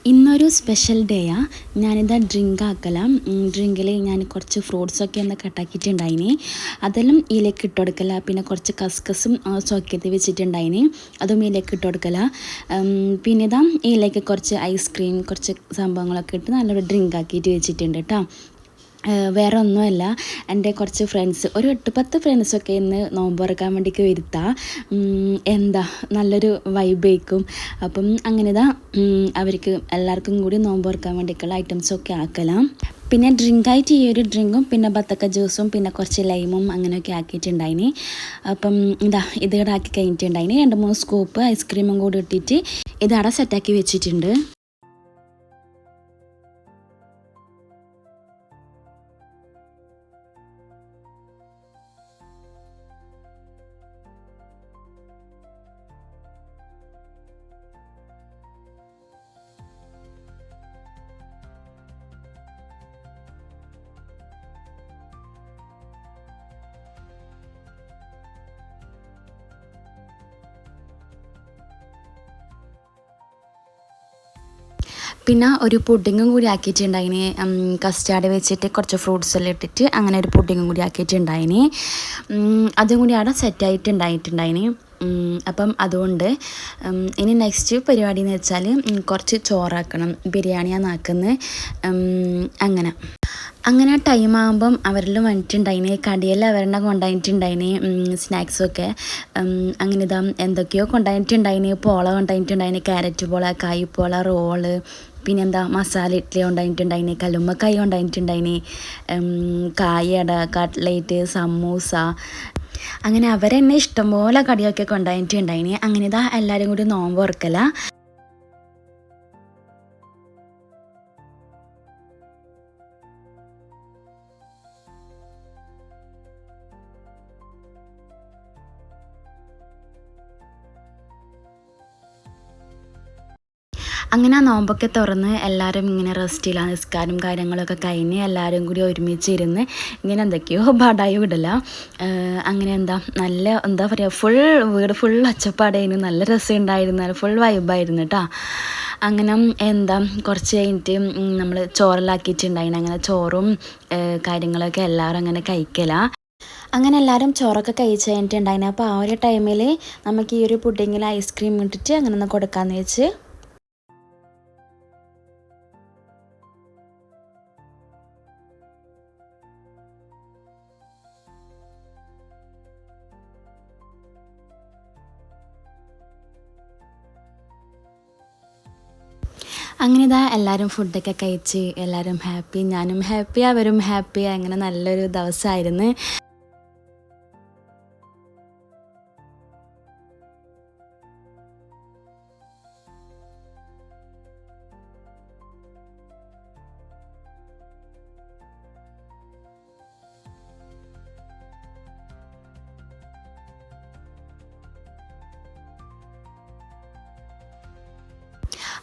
ഇന്നൊരു സ്പെഷ്യൽ ഡേയാണ്. ഞാനിതാ ഡ്രിങ്ക് ആക്കലാം. ഡ്രിങ്കിൽ ഞാൻ കുറച്ച് ഫ്രൂട്ട്സൊക്കെ ഒന്ന് കട്ടാക്കിയിട്ടുണ്ടായിന്, അതെല്ലാം ഇതിലേക്ക് ഇട്ട് കൊടുക്കല. പിന്നെ കുറച്ച് കസ്കസും സോക്കേറ്റ് വെച്ചിട്ടുണ്ടായിന്, അതും ഇതിലേക്ക് ഇട്ട് കൊടുക്കല. പിന്നെ ഇതാ ഇതിലേക്ക് കുറച്ച് ഐസ്ക്രീം, കുറച്ച് സംഭവങ്ങളൊക്കെ ഇട്ട് നല്ലൊരു ഡ്രിങ്ക് ആക്കിയിട്ട് വെച്ചിട്ടുണ്ട് കേട്ടോ. വേറെ ഒന്നുമല്ല, എൻ്റെ കുറച്ച് ഫ്രണ്ട്സ്, ഒരു 8-10 ഫ്രണ്ട്സൊക്കെ ഇന്ന് നോമ്പ് തുറക്കാൻ വേണ്ടിയിട്ട് വരുത്താം. എന്താ നല്ലൊരു വൈബേക്കും. അപ്പം അങ്ങനെ ഇതാ അവർക്ക് എല്ലാവർക്കും കൂടി നോമ്പ് തുറക്കാൻ വേണ്ടിയിട്ടുള്ള ഐറ്റംസൊക്കെ ആക്കലാം. പിന്നെ ഡ്രിങ്കായിട്ട് ഈ ഒരു ഡ്രിങ്കും പിന്നെ ബത്തക്ക ജ്യൂസും പിന്നെ കുറച്ച് ലൈമും അങ്ങനെയൊക്കെ ആക്കിയിട്ടുണ്ടായിന്. അപ്പം ഇതാ ഇതിവിടെ ആക്കി കഴിഞ്ഞിട്ടുണ്ടായിന്. 2-3 സ്കൂപ്പ് ഐസ്ക്രീമും കൂടി ഇട്ടിട്ട് ഇതവിടെ സെറ്റാക്കി വെച്ചിട്ടുണ്ട്. പിന്നെ ഒരു പുഡിങ്ങും കൂടി ആക്കിയിട്ടുണ്ടായിന്. കസ്റ്റാർഡ് വെച്ചിട്ട് കുറച്ച് ഫ്രൂട്ട്സ് എല്ലാം ഇട്ടിട്ട് അങ്ങനെ ഒരു പുഡിങ്ങും കൂടി ആക്കിയിട്ടുണ്ടായിന്. അതും കൂടി അവിടെ സെറ്റായിട്ടുണ്ടായിട്ടുണ്ടായിന്. അപ്പം അതുകൊണ്ട് ഇനി നെക്സ്റ്റ് പരിപാടി എന്ന് വെച്ചാൽ കുറച്ച് ചോറാക്കണം. ബിരിയാണിയാണ് ആക്കുന്നത്. അങ്ങനെ ടൈം ആകുമ്പം അവരെല്ലാം വന്നിട്ടുണ്ടായിന്. കടിയെല്ലാം അവരെല്ലാം കൊണ്ടുപോയിട്ടുണ്ടായിന്, സ്നാക്സൊക്കെ. അങ്ങനെ ഇതാ എന്തൊക്കെയോ കൊണ്ടുപോയിട്ടുണ്ടായിന്. പോള കൊണ്ടുപോയിട്ടുണ്ടായിന്, ക്യാരറ്റ് പോള, കായ്പോള, റോള്, പിന്നെന്താ മസാല ഇഡ്ഡലി കൊണ്ടുപോയിട്ടുണ്ടായിന്, കല്ലുമ്മക്കായ് കൊണ്ടുപോയിട്ടുണ്ടായിന്, കായട, കട്ട്ലേറ്റ്, സമൂസ. അങ്ങനെ അവരെന്നെ ഇഷ്ടംപോലെ കടിയൊക്കെ കൊണ്ടുപോയിട്ടുണ്ടായിന്. അങ്ങനെ ഇതാ എല്ലാവരും കൂടി നോമ്പ് തുറക്കല. അങ്ങനെ ആ നോമ്പൊക്കെ തുറന്ന് എല്ലാവരും ഇങ്ങനെ റെസ്റ്റില്ല, നിസ്കാരം കാര്യങ്ങളൊക്കെ കഴിഞ്ഞ് എല്ലാവരും കൂടി ഒരുമിച്ചിരുന്ന് ഇങ്ങനെ എന്തൊക്കെയോ പാടായി വിടില്ല. അങ്ങനെ എന്താ പറയുക, വീട് ഫുൾ ഒച്ചപ്പാടായിരുന്നു. നല്ല രസമുണ്ടായിരുന്നു, ഫുൾ വൈബായിരുന്നു കേട്ടോ. അങ്ങനെ കുറച്ച് കഴിഞ്ഞിട്ട് നമ്മൾ ചോറെല്ലാക്കിയിട്ടുണ്ടായിരുന്നു. അങ്ങനെ ചോറും കാര്യങ്ങളൊക്കെ എല്ലാവരും അങ്ങനെ കഴിക്കല. അങ്ങനെ എല്ലാവരും ചോറൊക്കെ കഴിച്ച് കഴിഞ്ഞിട്ടുണ്ടായിരുന്നു. അപ്പോൾ ആ ഒരു ടൈമിൽ നമുക്ക് ഈ ഒരു പുഡിങ്ങിൽ ഐസ്ക്രീം ഇട്ടിട്ട് അങ്ങനെ ഒന്ന് കൊടുക്കാമെന്ന് വെച്ച്. അങ്ങനെ ഇതാ എല്ലാവരും ഫുഡൊക്കെ കഴിച്ച് എല്ലാവരും ഹാപ്പി, ഞാനും ഹാപ്പി, അവരും ഹാപ്പി. അങ്ങനെ നല്ലൊരു ദിവസമായിരുന്നു.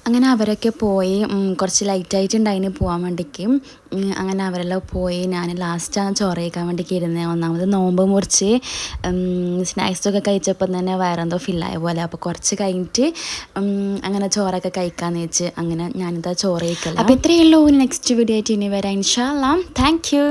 അങ്ങനെ അവരൊക്കെ പോയി. കുറച്ച് ലൈറ്റായിട്ടുണ്ടായിന് പോകാൻ വേണ്ടിക്ക്. അങ്ങനെ അവരെല്ലാം പോയി. ഞാൻ ലാസ്റ്റാണ് ചോറ് കഴിക്കാൻ വേണ്ടിക്ക് ഇരുന്നത്. ഒന്നാമത് നോമ്പ് മുറിച്ച് സ്നാക്സൊക്കെ കഴിച്ചപ്പോൾ തന്നെ വയറെന്തോ ഫില്ലായ പോലെ. അപ്പോൾ കുറച്ച് കഴിഞ്ഞിട്ട് അങ്ങനെ ചോറൊക്കെ കഴിക്കാമെന്ന് വെച്ച് അങ്ങനെ ഞാനിതാ ചോറ് കഴിക്കല. അപ്പോൾ ഇത്രയേ ഉള്ളൂ. നെക്സ്റ്റ് വീഡിയോ ആയിട്ട് ഇനി വരാം ഇൻഷാ അല്ലാ. Thank you.